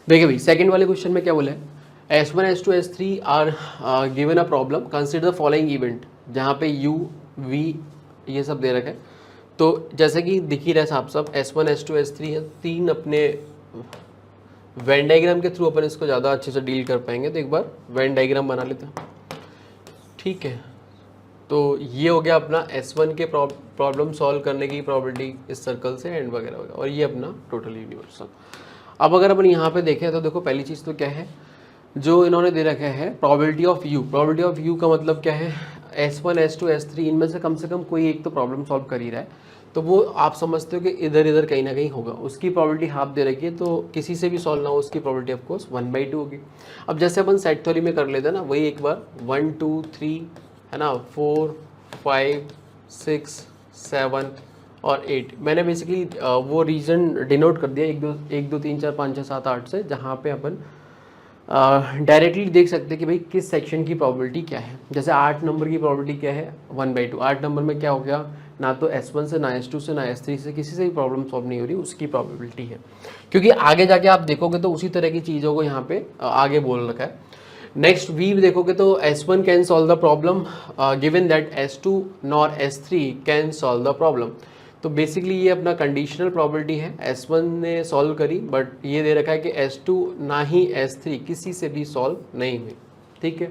देखिए भाई सेकंड वाले क्वेश्चन में क्या बोला है, S1 S2 S3 are given a problem, consider the following event, जहाँ पे U V ये सब दे रखा है। तो जैसे कि दिख ही रहा है साफ साफ S1 S2 S3 है, तीन अपने वेन डायग्राम के थ्रू अपन इसको ज़्यादा अच्छे से डील कर पाएंगे। तो एक बार वेन डायग्राम बना लेते हैं, ठीक है। तो ये हो गया अपना S1 के प्रॉब्लम सॉल्व करने की प्रॉबिलिटी इस सर्कल से एंड वगैरह वगैरह, और ये अपना टोटल यूनिवर्सल। अब अगर अपन यहाँ पे देखें तो देखो पहली चीज़ तो क्या है, जो इन्होंने दे रखा है probability of you. Probability of you का मतलब क्या है, S1 S2 S3 इनमें से कम कोई एक तो प्रॉब्लम सॉल्व कर ही रहा है, तो वो आप समझते हो कि इधर इधर कहीं ना कहीं होगा, उसकी प्रोबेबिलिटी हाफ दे रखी है। तो किसी से भी सॉल्व ना हो उसकी प्रोबेबिलिटी ऑफ कोर्स 1/2 होगी। अब जैसे अपन सेट थ्योरी में कर लेते हैं ना, वही एक बार 1 2 3 है ना, 4 5 6 7 और 8 मैंने बेसिकली वो रीजन डिनोट कर दिया 1 2 3 4 5 6 7 8 से, जहाँ पे अपन डायरेक्टली देख सकते हैं कि भाई किस सेक्शन की प्रोबेबिलिटी क्या है। जैसे 8 नंबर की प्रोबेबिलिटी क्या है 1/2। 8 नंबर में क्या हो गया, ना तो S1 से ना S2 से ना S3 से किसी से भी प्रॉब्लम सॉल्व नहीं हो रही, उसकी प्रोबेबिलिटी है। क्योंकि आगे जाके आप देखोगे तो उसी तरह की चीज़ों को यहाँ पे आगे बोल रखा है। नेक्स्ट वी देखोगे तो S1 can solve the problem given that S2 nor S3 can solve the problem. तो बेसिकली ये अपना कंडीशनल प्रॉबिलिटी है, S1 ने सॉल्व करी बट ये दे रखा है कि S2 ना ही S3 किसी से भी सॉल्व नहीं हुई, ठीक है।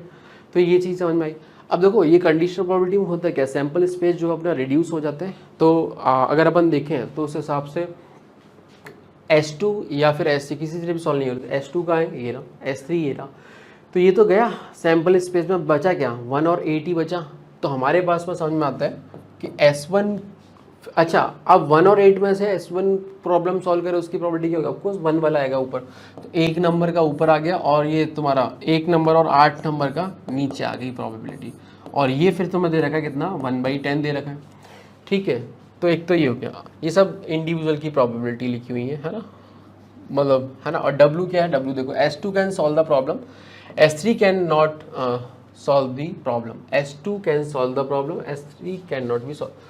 तो ये चीज़ समझ में आई। अब देखो ये कंडीशनल प्रॉबिलिटी में होता है क्या, सैम्पल स्पेस जो अपना रिड्यूस हो जाते हैं। तो अगर अपन देखें तो उस हिसाब से S2 या फिर S3 किसी से भी सॉल्व नहीं हो रही। S2 का है ये रहा, S3 ये रहा, तो ये तो गया सैम्पल स्पेस में, बचा क्या 1 और 8 ही बचा। तो हमारे पास में समझ में आता है कि S1, अच्छा अब 1 और 8 में से S1 प्रॉब्लम सॉल्व करे उसकी प्रोबेबिलिटी क्या होगा, ऑफकोर्स 1 वाला आएगा ऊपर। तो 1 नंबर का ऊपर आ गया और ये तुम्हारा 1 नंबर और 8 नंबर का नीचे आ गई प्रोबेबिलिटी। और ये फिर तुम्हें दे रखा है कितना 1/10 दे रखा है, ठीक है। तो एक तो ये हो गया, ये सब इंडिविजुअल की प्रोबेबिलिटी लिखी हुई है ना, मतलब है ना। और W क्या है, W देखो S2 can solve the problem, S3 can not solve the problem. S2 can solve the problem, S3 can not be solve.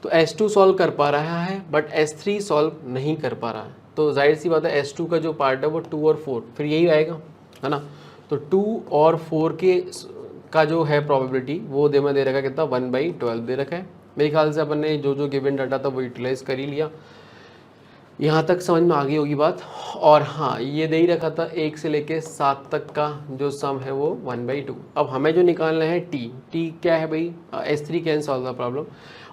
तो S2 सॉल्व कर पा रहा है बट S3 सॉल्व नहीं कर पा रहा है। तो जाहिर सी बात है S2 का जो पार्ट है वो 2 और 4 फिर यही आएगा, है ना। तो 2 और 4 के का जो है प्रोबेबिलिटी वो दे रखा कितना 1/12 दे रखा है। मेरे ख्याल से अपन ने जो गिवन डाटा था वो यूटिलाइज कर ही लिया। यहाँ तक समझ में आ गई होगी बात। और हाँ ये दे ही रखा था 1 से लेके 7 तक का जो सम है वो 1/2। अब हमें जो निकालना है टी क्या है भाई, S3 can solve the problem.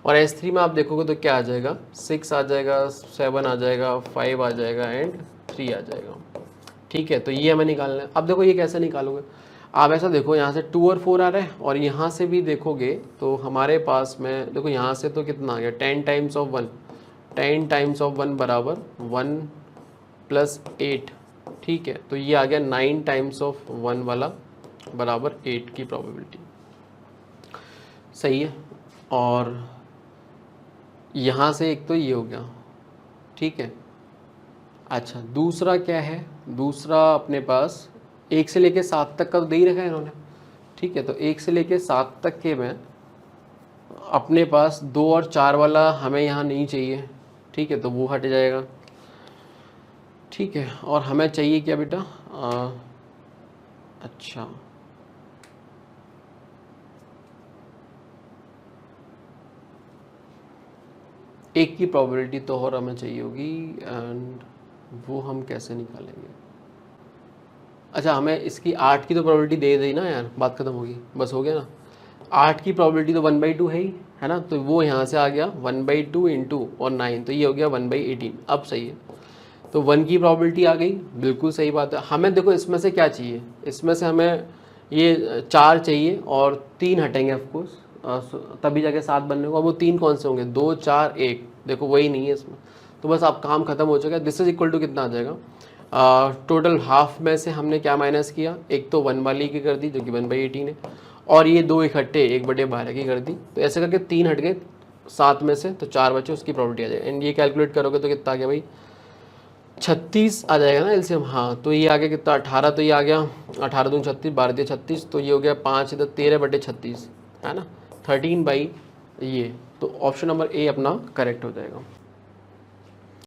और S3 में आप देखोगे तो क्या आ जाएगा, 6 आ जाएगा, 7 आ जाएगा, 5 आ जाएगा एंड 3 आ जाएगा, ठीक है। तो ये हमें निकालना है। अब देखो ये कैसे निकालोगे, आप ऐसा देखो यहाँ से 2 और 4 आ रहा है और यहाँ से भी देखोगे तो हमारे पास में देखो यहाँ से तो कितना आ गया 10 टाइम्स ऑफ 1, 10 टाइम्स ऑफ 1 बराबर 1 + 8, ठीक है। तो ये आ गया 9 टाइम्स ऑफ 1 वाला बराबर 8 की प्रोबेबिलिटी, सही है। और यहाँ से एक तो ये हो गया, ठीक है। अच्छा दूसरा क्या है, दूसरा अपने पास 1 से लेके 7 तक का तो दे ही रखा है इन्होंने, ठीक है। तो 1 से लेके 7 तक के में अपने पास 2 और 4 वाला हमें यहाँ नहीं चाहिए, ठीक है। तो वो हट जाएगा, ठीक है। और हमें चाहिए क्या बेटा, अच्छा एक की प्रोबेबिलिटी तो और हमें चाहिए होगी एंड वो हम कैसे निकालेंगे। अच्छा हमें इसकी 8 की तो प्रोबेबिलिटी दे दी ना यार, बात खत्म होगी, बस हो गया ना। 8 की प्रोबेबिलिटी तो 1/2 है ही, है ना। तो वो यहाँ से आ गया 1/2 इंटू और 9, तो ये हो गया 1/18। अब सही है, तो 1 की प्रोबेबिलिटी आ गई, बिल्कुल सही बात है। हमें देखो इसमें से क्या चाहिए, इसमें से हमें ये 4 चाहिए और 3 हटेंगे ऑफकोर्स, तभी जाके 7 बनने को। अब वो 3 कौन से होंगे, 2 4 1, देखो वही नहीं है इसमें। तो बस आप काम खत्म हो चुका है। दिस इज इक्वल टू कितना आ जाएगा, टोटल हाफ में से हमने क्या माइनस किया, एक तो 1 वाली की कर दी जो कि 1/18 है, और ये 2 इकट्ठे 1/12 की कर दी। तो ऐसे करके 3 हट गए 7 में से, तो 4 बचे, उसकी प्रॉपर्टी आ जाएगी। एंड ये कैलकुलेट करोगे तो कितना आ गया भाई, 36 आ जाएगा ना एलसीएम। हाँ तो ये आ गया कितना 18, तो ये आ गया 18 दूनी 36, 12 36, तो ये हो गया 5 इधर 13/36, है ना, 13 बाई ये। तो ऑप्शन नंबर ए अपना करेक्ट हो जाएगा।